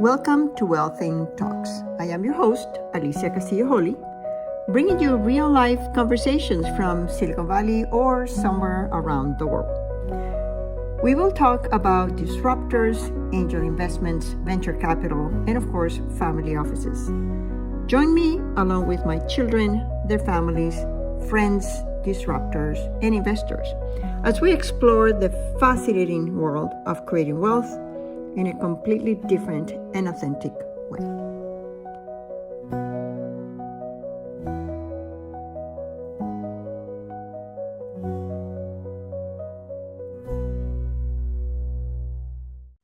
Welcome to Wealthing Talks. I am your host, Alicia Castillo Holley, bringing you real-life conversations from Silicon Valley or somewhere around the world. We will talk about disruptors, angel investments, venture capital, and of course, family offices. Join me along with my children, their families, friends, disruptors, and investors as we explore the fascinating world of creating wealth in a completely different and authentic way.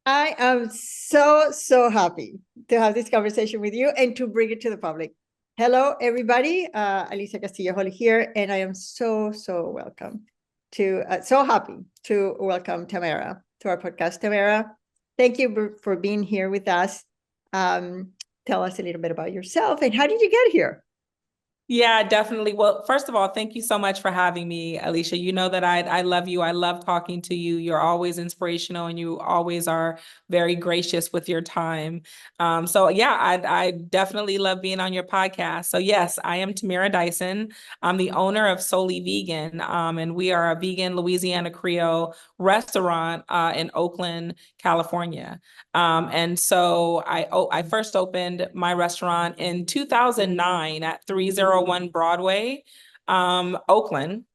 I am so happy to have this conversation with you and to bring it to the public. Hello, everybody. Alicia Castillo Holley here, and I am so happy to welcome Tamearra to our podcast. Tamearra, thank you for being here with us. Tell us a little bit about yourself and how did you get here? Yeah, definitely. Well, first of all, thank you so much for having me, Alicia. You know that I love you. I love talking to you. You're always inspirational and you always are very gracious with your time. So yeah, I definitely love being on your podcast. So yes, I am Tamearra Dyson. I'm the owner of Souley Vegan, and we are a vegan Louisiana Creole restaurant in Oakland, California. And so I first opened my restaurant in 2009 at 301 Broadway, Oakland,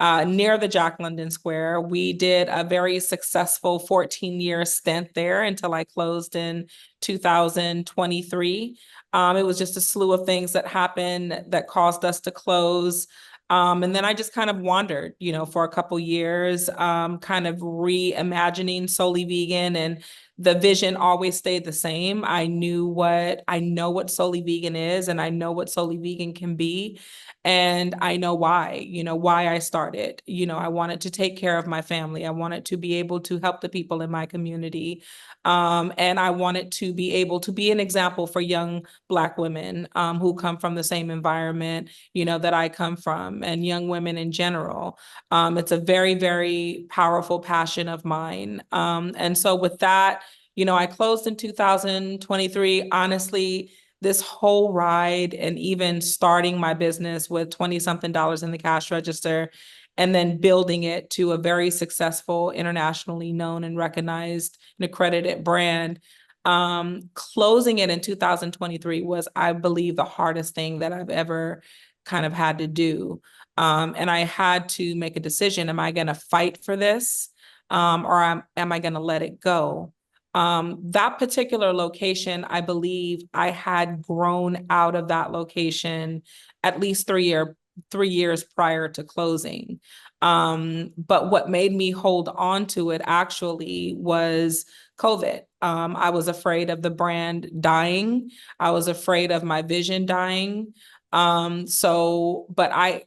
near the Jack London Square. We did a very successful 14-year stint there until I closed in 2023. It was just a slew of things that happened that caused us to close. And then I just kind of wandered, for a couple years, kind of reimagining Souley Vegan, and the vision always stayed the same. I know what Souley Vegan is, and I know what Souley Vegan can be. And I know why I started. I wanted to take care of my family. I wanted to be able to help the people in my community. And I wanted to be able to be an example for young Black women who come from the same environment, that I come from, and young women in general. It's a very, very powerful passion of mine. And so with that, I closed in 2023. Honestly, this whole ride and even starting my business with 20-something dollars in the cash register and then building it to a very successful, internationally known and recognized and accredited brand. Closing it in 2023 was, I believe, the hardest thing that I've ever kind of had to do. And I had to make a decision. Am I going to fight for this? Or am I going to let it go? That particular location, I believe I had grown out of that location at least 3 years prior to closing. But what made me hold on to it actually was COVID. I was afraid of the brand dying. I was afraid of my vision dying. But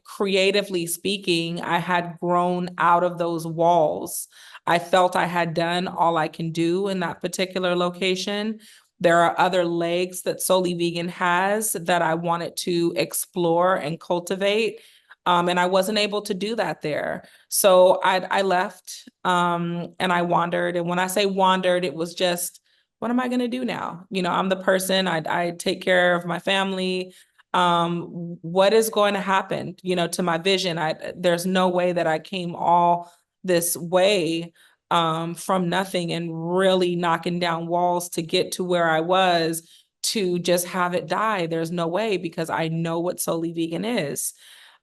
creatively speaking, I had grown out of those walls. I felt I had done all I can do in that particular location. There are other legs that Souley Vegan has that I wanted to explore and cultivate. And I wasn't able to do that there. So I left and I wandered. And when I say wandered, it was just, what am I going to do now? I'm the person, I take care of my family. What is going to happen, to my vision? There's no way that I came all this way from nothing and really knocking down walls to get to where I was to just have it die. There's no way, because I know what Souley Vegan is.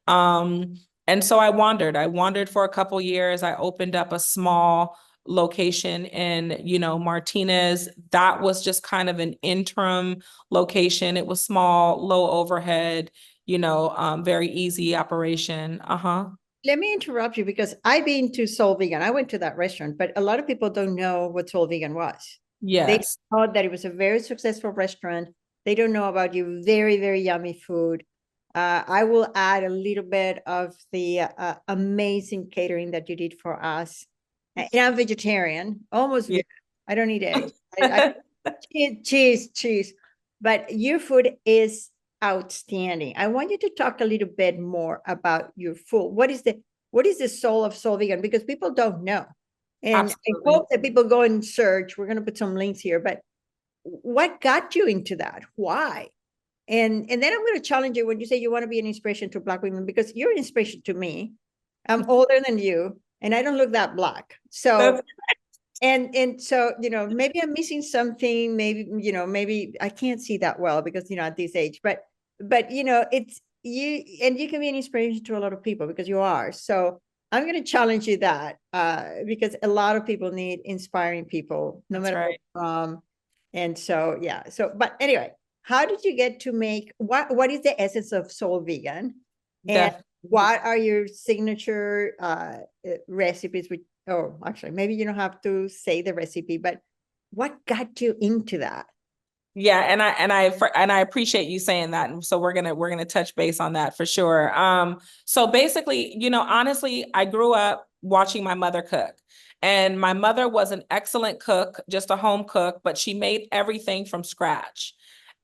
And so I wandered for a couple years. I opened up a small location in, Martinez. That was just kind of an interim location. It was small, low overhead, very easy operation. Let me interrupt you because I've been to Soul Vegan. I went to that restaurant, but a lot of people don't know what Soul Vegan was. They Yes. thought that it was a very successful restaurant. They don't know about your very, very yummy food. I will add a little bit of the amazing catering that you did for us. And I'm vegetarian, almost Yeah. vegan. I don't eat eggs. Cheese. But your food is outstanding. I want you to talk a little bit more about your food. What is the soul of Soul Vegan? Because people don't know. And I Absolutely. hope that people go and search. We're going to put some links here, but what got you into that? Why? And then I'm going to challenge you when you say you want to be an inspiration to Black women, because you're an inspiration to me. I'm older than you, and I don't look that Black. So, That's and so, maybe I'm missing something. Maybe, maybe I can't see that well because, at this age, but, it's you, and you can be an inspiration to a lot of people because you are. So I'm going to challenge you that, because a lot of people need inspiring people, no matter right. where from. And so, yeah. So, but anyway, how did you get to make, what is the essence of Soul Vegan? And Definitely. what are your signature recipes? Oh, actually, maybe you don't have to say the recipe, but what got you into that? Yeah, and I appreciate you saying that. And so we're gonna touch base on that for sure. So basically, honestly, I grew up watching my mother cook. And my mother was an excellent cook, just a home cook, but she made everything from scratch.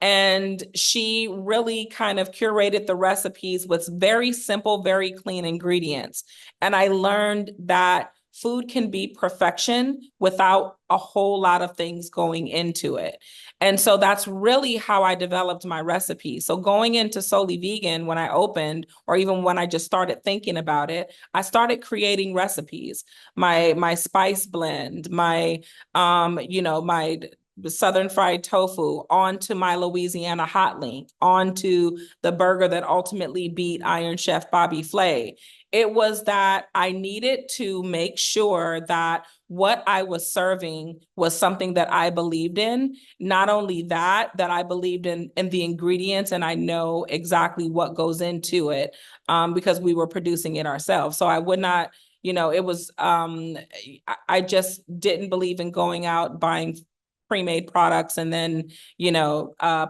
And she really kind of curated the recipes with very simple, very clean ingredients. And I learned that food can be perfection without a whole lot of things going into it. And so that's really how I developed my recipe. So going into Souley Vegan, when I opened, or even when I just started thinking about it, I started creating recipes. My spice blend, my Southern fried tofu, onto my Louisiana hot link, onto the burger that ultimately beat Iron Chef Bobby Flay. It was that I needed to make sure that what I was serving was something that I believed in. Not only that I believed in the ingredients and I know exactly what goes into it, because we were producing it ourselves. So I would not, it was, I just didn't believe in going out buying pre-made products and then,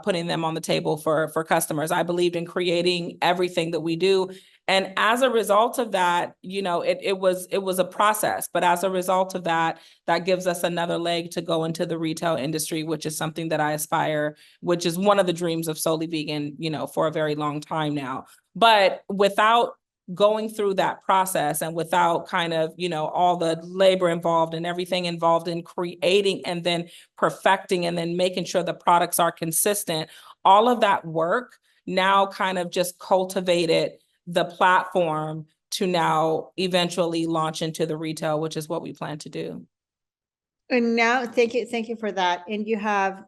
putting them on the table for customers. I believed in creating everything that we do. And as a result of that, it was a process. But as a result of that, that gives us another leg to go into the retail industry, which is something that I aspire, which is one of the dreams of Souley Vegan, for a very long time now. But without going through that process and without kind of, all the labor involved and everything involved in creating and then perfecting and then making sure the products are consistent, all of that work now kind of just cultivated the platform to now eventually launch into the retail, which is what we plan to do. And now, thank you for that. And you have,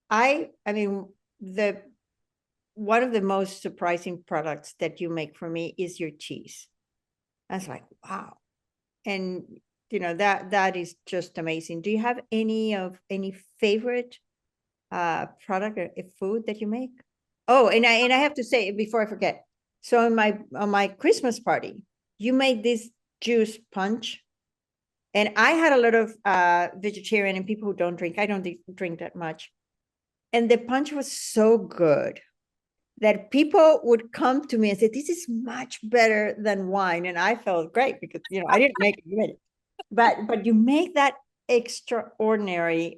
I mean, the one of the most surprising products that you make for me is your cheese. I was like, wow. And that is just amazing. Do you have any favorite product or food that you make? Oh, and I have to say before I forget. So on my Christmas party, you made this juice punch. And I had a lot of vegetarian and people who don't drink. I don't drink that much. And the punch was so good that people would come to me and say, this is much better than wine. And I felt great because, I didn't make it, you made it. But you make that extraordinary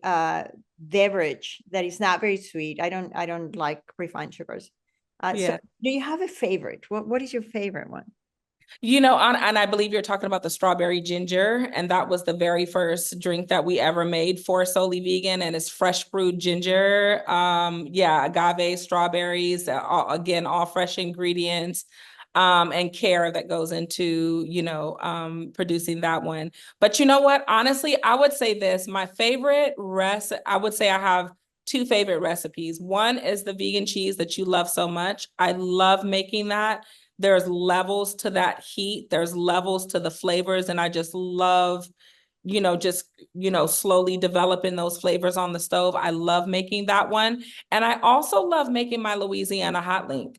beverage that is not very sweet. I don't like refined sugars. So do you have a favorite? What is your favorite one? And I believe you're talking about the strawberry ginger, and that was the very first drink that we ever made for Souley Vegan, and it's fresh brewed ginger. Agave, strawberries, again, all fresh ingredients, and care that goes into, producing that one. But you know what? Honestly, I would say this, my favorite I would say I have two favorite recipes. One is the vegan cheese that you love so much. I love making that. There's levels to that heat. There's levels to the flavors. And I just love, slowly developing those flavors on the stove. I love making that one. And I also love making my Louisiana hot link.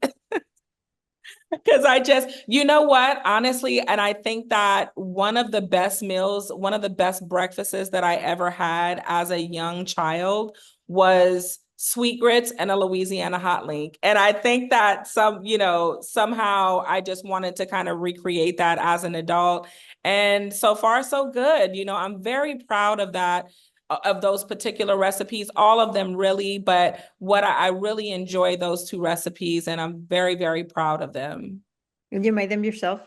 Because you know what, honestly, and I think that one of the best meals, one of the best breakfasts that I ever had as a young child was sweet grits and a Louisiana hot link. And I think that somehow I just wanted to kind of recreate that as an adult. And so far, so good. I'm very proud of that, of those particular recipes, all of them really, but I really enjoy those two recipes and I'm very, very proud of them. And you made them yourself?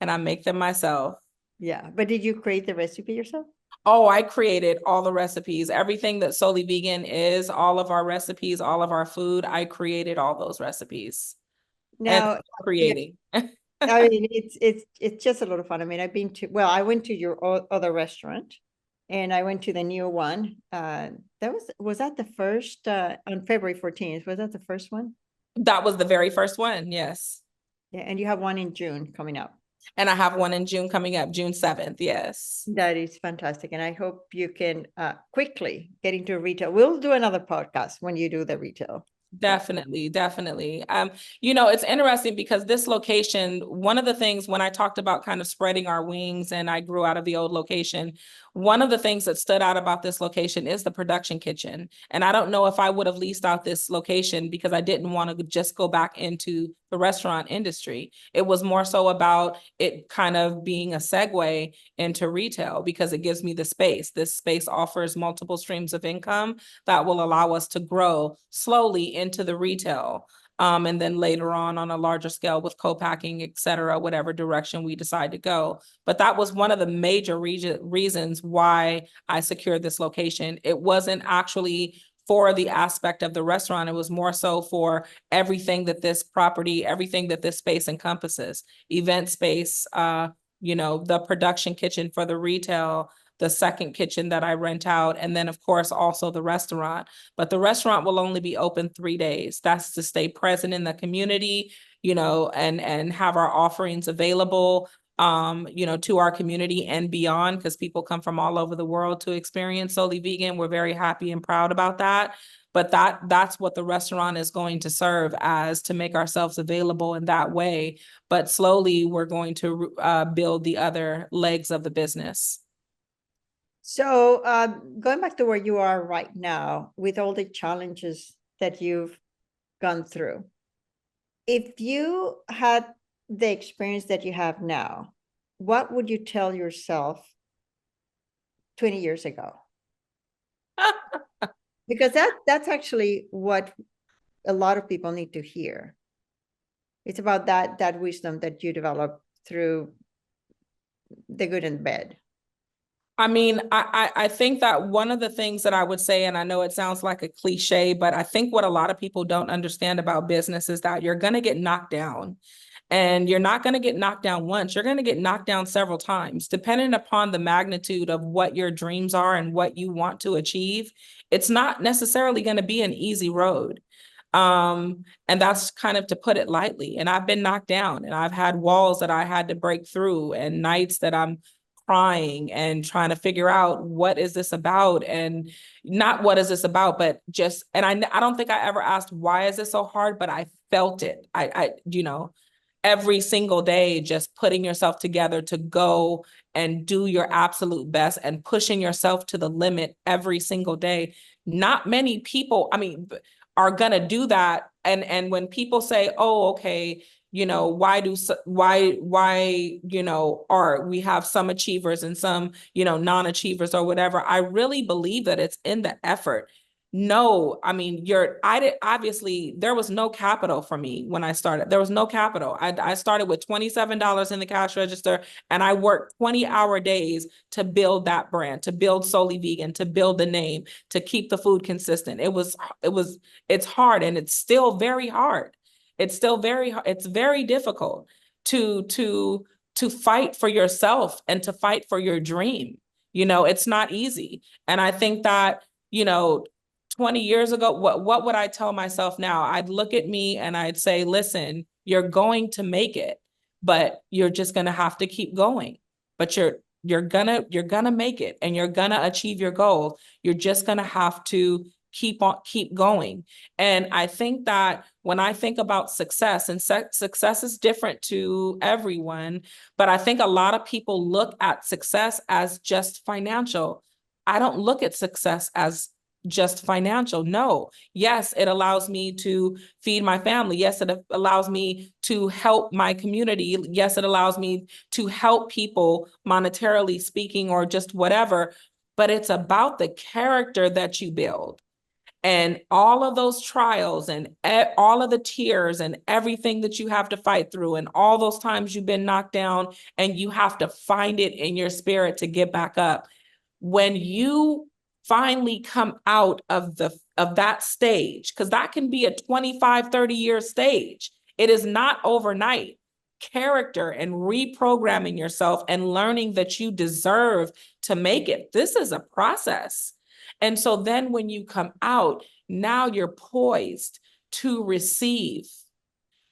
And I make them myself. Yeah. But did you create the recipe yourself? Oh, I created all the recipes. Everything that Souley Vegan is, all of our recipes, all of our food, I created all those recipes and Now, yeah, creating. I mean, it's just a lot of fun. I mean, I went to your other restaurant, and I went to the new one. That was that the first on February 14th? Was that the first one? That was the very first one, yes. Yeah, and you have one in June coming up. And I have one in June coming up, June 7th, yes. That is fantastic, and I hope you can quickly get into retail. We'll do another podcast when you do the retail. Definitely, definitely. It's interesting because this location, one of the things when I talked about kind of spreading our wings and I grew out of the old location, one of the things that stood out about this location is the production kitchen. And I don't know if I would have leased out this location because I didn't want to just go back into the restaurant industry. It was more so about it kind of being a segue into retail because it gives me the space. This space offers multiple streams of income that will allow us to grow slowly into the retail. And then later on a larger scale with co-packing, et cetera, whatever direction we decide to go. But that was one of the major reasons why I secured this location. It wasn't actually for the aspect of the restaurant. It was more so for everything that this property, everything that this space encompasses, event space, the production kitchen for the retail, the second kitchen that I rent out, and then of course also the restaurant. But the restaurant will only be open 3 days. That's to stay present in the community, and have our offerings available, to our community and beyond, because people come from all over the world to experience Souley Vegan. We're very happy and proud about that. But that's what the restaurant is going to serve as, to make ourselves available in that way. But slowly we're going to build the other legs of the business. So going back to where you are right now, with all the challenges that you've gone through, if you had the experience that you have now, what would you tell yourself 20 years ago? Because that's actually what a lot of people need to hear. It's about that wisdom that you develop through the good and bad. I mean, I think that one of the things that I would say, and I know it sounds like a cliche, but I think what a lot of people don't understand about business is that you're going to get knocked down. And you're not going to get knocked down once. You're going to get knocked down several times, depending upon the magnitude of what your dreams are and what you want to achieve. It's not necessarily going to be an easy road. And that's kind of to put it lightly. And I've been knocked down, and I've had walls that I had to break through, and nights that I'm crying and trying to figure out what is this about, and not what is this about, but just, and I don't think I ever asked, why is this so hard? But I felt it. Every single day, just putting yourself together to go and do your absolute best and pushing yourself to the limit every single day. Not many people, are gonna do that. And when people say, oh, okay, are we have some achievers and some, non-achievers or whatever, I really believe that it's in the effort. No, obviously there was no capital for me when I started. There was no capital. I started with $27 in the cash register, and I worked 20-hour days to build that brand, to build Souley Vegan, to build the name, to keep the food consistent. It's hard, and it's still very hard. It's very difficult to fight for yourself and to fight for your dream. It's not easy. And I think that, 20 years ago, what would I tell myself now? I'd look at me and I'd say, listen, you're going to make it, but you're just going to have to keep going. But you're gonna make it, and you're gonna achieve your goal. You're just gonna have to keep going. And I think that when I think about success, and success is different to everyone, but I think a lot of people look at success as just financial. I don't look at success as just financial. No. Yes, it allows me to feed my family. Yes, it allows me to help my community. Yes, it allows me to help people monetarily speaking, or just whatever. But it's about the character that you build. And all of those trials and all of the tears and everything that you have to fight through, and all those times you've been knocked down and you have to find it in your spirit to get back up. When you finally come out of that stage, because that can be a 25, 30-year stage. It is not overnight. Character and reprogramming yourself and learning that you deserve to make it. This is a process. And so then when you come out, now you're poised to receive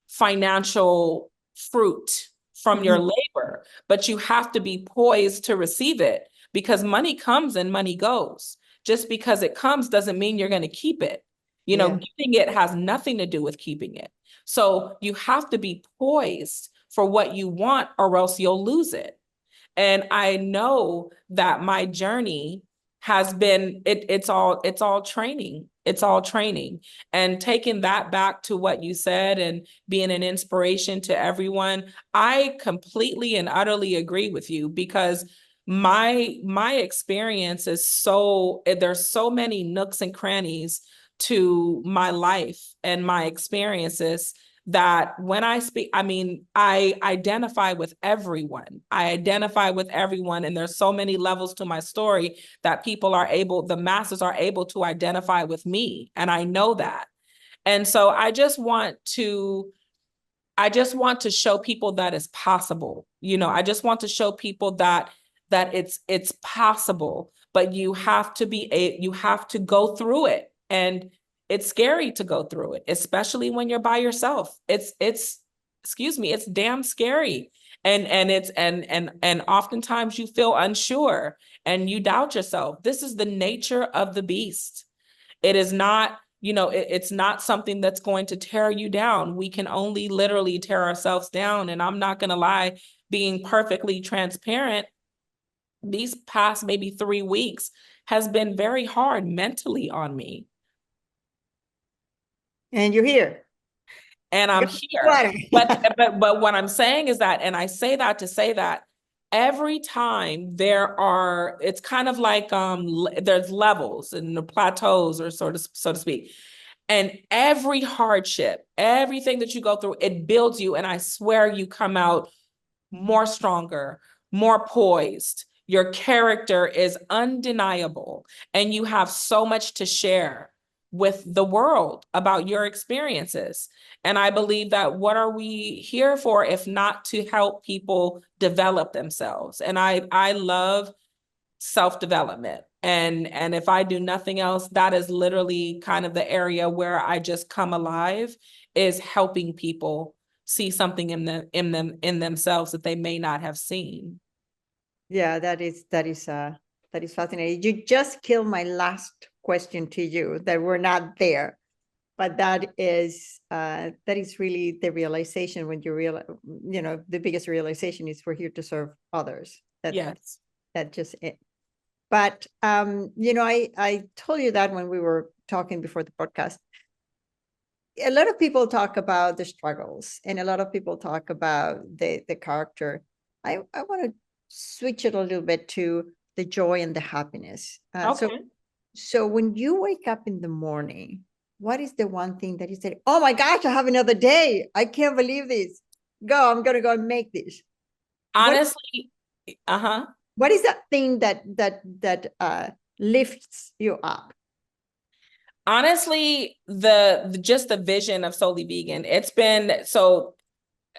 financial fruit from your labor, but you have to be poised to receive it, because money comes and money goes. Just because it comes doesn't mean you're going to keep it. You know, getting it has nothing to do with keeping it. So you have to be poised for what you want, or else you'll lose it. And I know that my journey has been, it's all training. It's all training. And taking that back to what you said and being an inspiration to everyone, I completely and utterly agree with you, because my experience is there's so many nooks and crannies to my life and my experiences, that when I speak, I mean, I identify with everyone. I identify with everyone. And there's so many levels to my story that the masses are able to identify with me. And I know that. And so I just want to show people that it's possible. You know, I just want to show people that it's possible, but you have to go through it. And it's scary to go through it, especially when you're by yourself. It's damn scary. And oftentimes you feel unsure and you doubt yourself. This is the nature of the beast. It is not, it's not something that's going to tear you down. We can only literally tear ourselves down. And I'm not going to lie, being perfectly transparent, these past maybe 3 weeks has been very hard mentally on me. And you're here. And I'm here. But what I'm saying is that, and I say that to say that every time it's kind of like there's levels and the plateaus, or so to speak. And every hardship, everything that you go through, it builds you. And I swear you come out more stronger, more poised. Your character is undeniable, and you have so much to share with the world about your experiences. And I believe that what are we here for if not to help people develop themselves? And I love self-development. And if I do nothing else, that is literally kind of the area where I just come alive, is helping people see something in themselves that they may not have seen. Yeah, that is fascinating. You just killed my last question to you, that we're not there, but that is really the realization. When you realize, the biggest realization is we're here to serve others. Yes, that just it. But I told you that when we were talking before the podcast. A lot of people talk about the struggles, and a lot of people talk about the character. I want to switch it a little bit to the joy and the happiness. okay. So when you wake up in the morning, what is the one thing that you say, oh my gosh, I have another day. I can't believe this. I'm going to go and make this. Honestly, what is that thing that lifts you up? Honestly, just the vision of Souley Vegan. It's been, so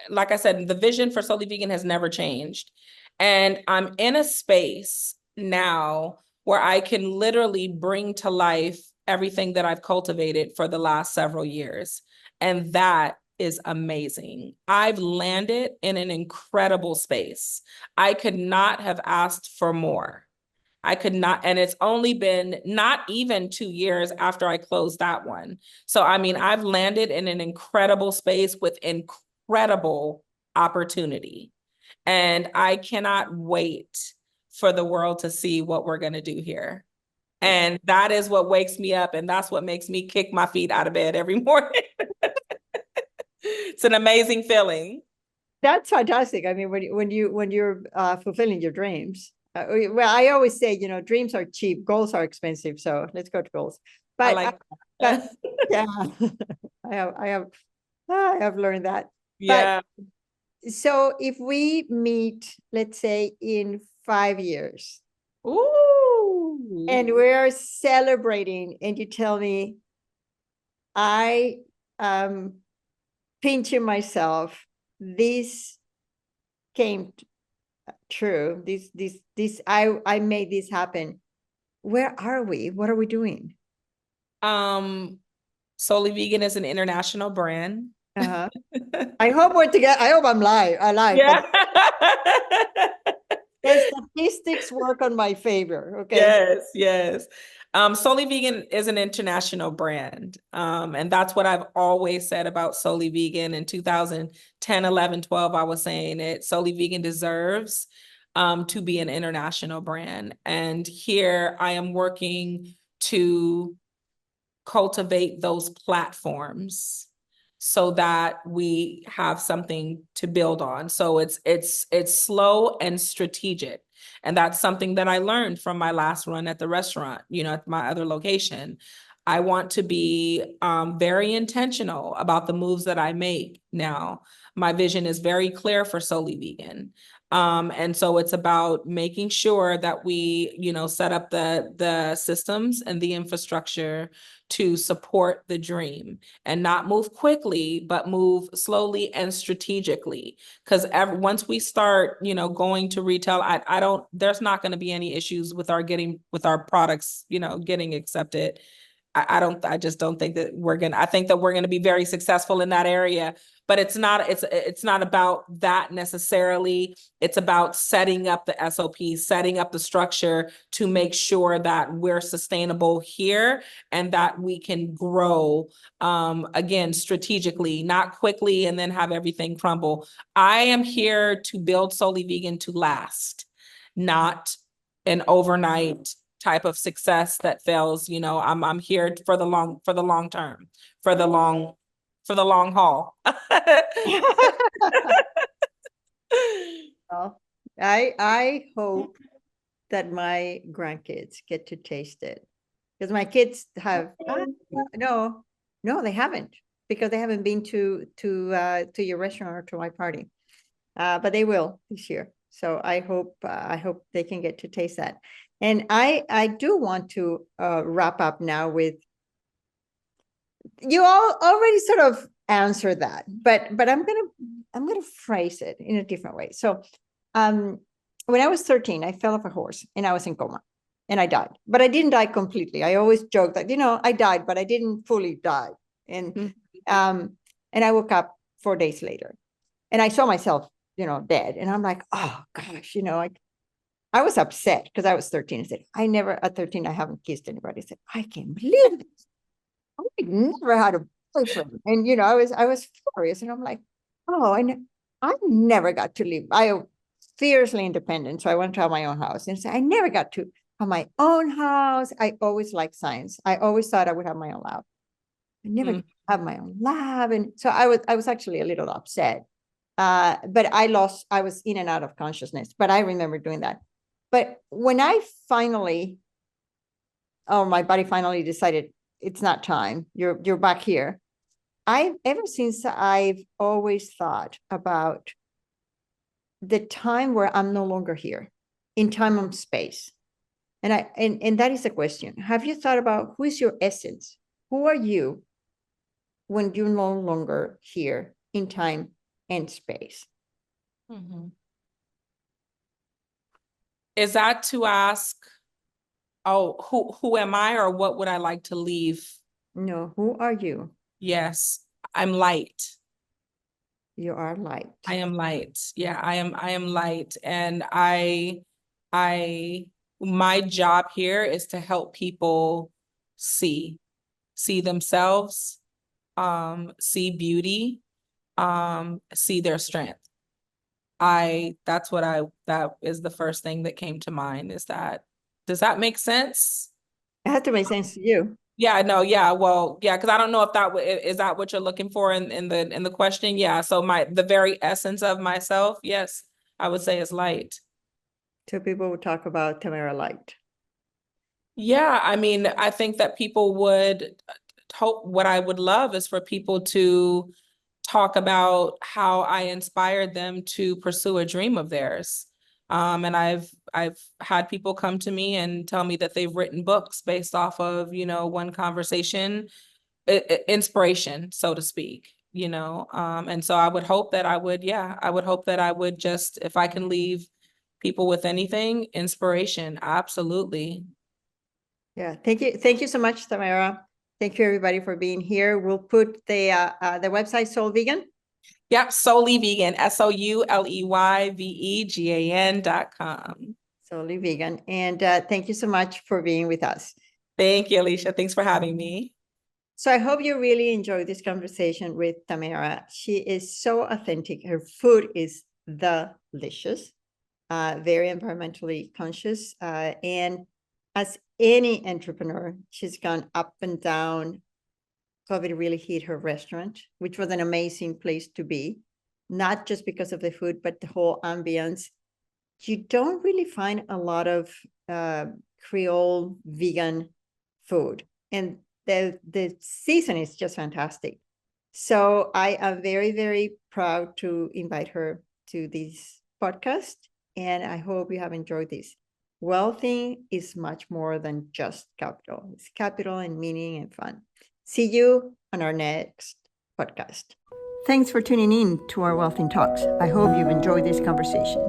like I said, the vision for Souley Vegan has never changed. And I'm in a space now where I can literally bring to life everything that I've cultivated for the last several years. And that is amazing. I've landed in an incredible space. I could not have asked for more. I could not, and it's only been not even 2 years after I closed that one. So, I mean, I've landed in an incredible space with incredible opportunity. And I cannot wait for the world to see what we're going to do here. And that is what wakes me up. And that's what makes me kick my feet out of bed every morning. It's an amazing feeling. That's fantastic. I mean, when you're fulfilling your dreams. Well, I always say, dreams are cheap, goals are expensive. So let's go to goals. I But like but that. yeah, I have learned that. But Yeah. so if we meet, let's say in 5 years, Ooh. and we're celebrating, and you tell me, I pinching myself, this came true. I made this happen. Where are we? What are we doing? Souley Vegan is an international brand. Uh-huh. I hope we're together. I hope I'm live. But Yeah. the statistics work on my favor. Okay. Yes, yes. Souley Vegan is an international brand. And that's what I've always said about Souley Vegan. In 2010, 11, 12, I was saying it. Souley Vegan deserves to be an international brand. And here I am working to cultivate those platforms so that we have something to build on. So it's slow and strategic. And that's something that I learned from my last run at the restaurant, at my other location. I want to be very intentional about the moves that I make now. My vision is very clear for Souley Vegan. And so it's about making sure that we, set up the systems and the infrastructure to support the dream and not move quickly, but move slowly and strategically. Because once we start, going to retail, I don't, there's not going to be any issues with our products, getting accepted. I just don't think that I think that we're going to be very successful in that area, but it's not about that necessarily. It's about setting up the SOP, setting up the structure to make sure that we're sustainable here and that we can grow, again, strategically, not quickly and then have everything crumble. I am here to build Souley Vegan to last, not an overnight type of success that fails. I'm here for the long term, for the long haul. Well, I hope that my grandkids get to taste it, because my kids have no, they haven't, because they haven't been to your restaurant or to my party, but they will this year. So I hope they can get to taste that. And I do want to wrap up now with, you all already sort of answered that, but I'm gonna phrase it in a different way. So when I was 13, I fell off a horse and I was in coma and I died, but I didn't die completely. I always joke that, I died, but I didn't fully die. And and I woke up 4 days later and I saw myself, dead. And I'm like, oh gosh, I was upset because I was 13. I said, at 13, I haven't kissed anybody. I said, I can't believe this. I never had a boyfriend. And, I was furious. And I'm like, oh, and I never got to live. I fiercely independent. So I wanted to have my own house. And so I never got to have my own house. I always liked science. I always thought I would have my own lab. I never got to have my own lab. And so I was actually a little upset. But I was in and out of consciousness. But I remember doing that. But when my body finally decided it's not time, you're back here. Ever since I've always thought about the time where I'm no longer here, in time and space. And that is a question. Have you thought about who is your essence? Who are you when you're no longer here in time and space? Mm-hmm. Is that to ask, oh, who am I, or what would I like to leave? No, who are you? Yes, I'm light. You are light. I am light. Yeah, I am light. And my job here is to help people see themselves, see beauty, see their strength. That is the first thing that came to mind. Does that make sense? It has to make sense to you. Yeah, no, yeah, well, yeah, because I don't know if is that what you're looking for in the question. Yeah, so the very essence of myself, yes, I would say is light. So people will talk about Tamearra light. Yeah, I mean, I think that people would hope, what I would love is for people to talk about how I inspired them to pursue a dream of theirs. And I've had people come to me and tell me that they've written books based off of, one conversation, inspiration, so to speak, and so I would hope that I would hope that I would just, if I can leave people with anything, inspiration, absolutely. Yeah, thank you so much, Tamearra. Thank you everybody for being here. We'll put the website Soul Vegan. Yep, Souley Vegan, SOULEYVEGAN.com. Souley Vegan, and thank you so much for being with us. Thank you, Alicia. Thanks for having me. So I hope you really enjoyed this conversation with Tamearra. She is so authentic. Her food is delicious, very environmentally conscious. And as any entrepreneur, she's gone up and down. COVID really hit her restaurant, which was an amazing place to be, not just because of the food, but the whole ambience. You don't really find a lot of Creole vegan food. And the season is just fantastic. So I am very, very proud to invite her to this podcast. And I hope you have enjoyed this. Wealthing is much more than just capital. It's capital and meaning and fun. See you on our next podcast. Thanks for tuning in to our Wealthing Talks. I hope you've enjoyed this conversation.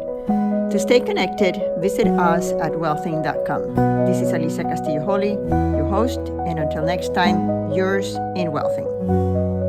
To stay connected, visit us at wealthing.club. This is Alicia Castillo Holley, your host, and until next time, yours in Wealthing.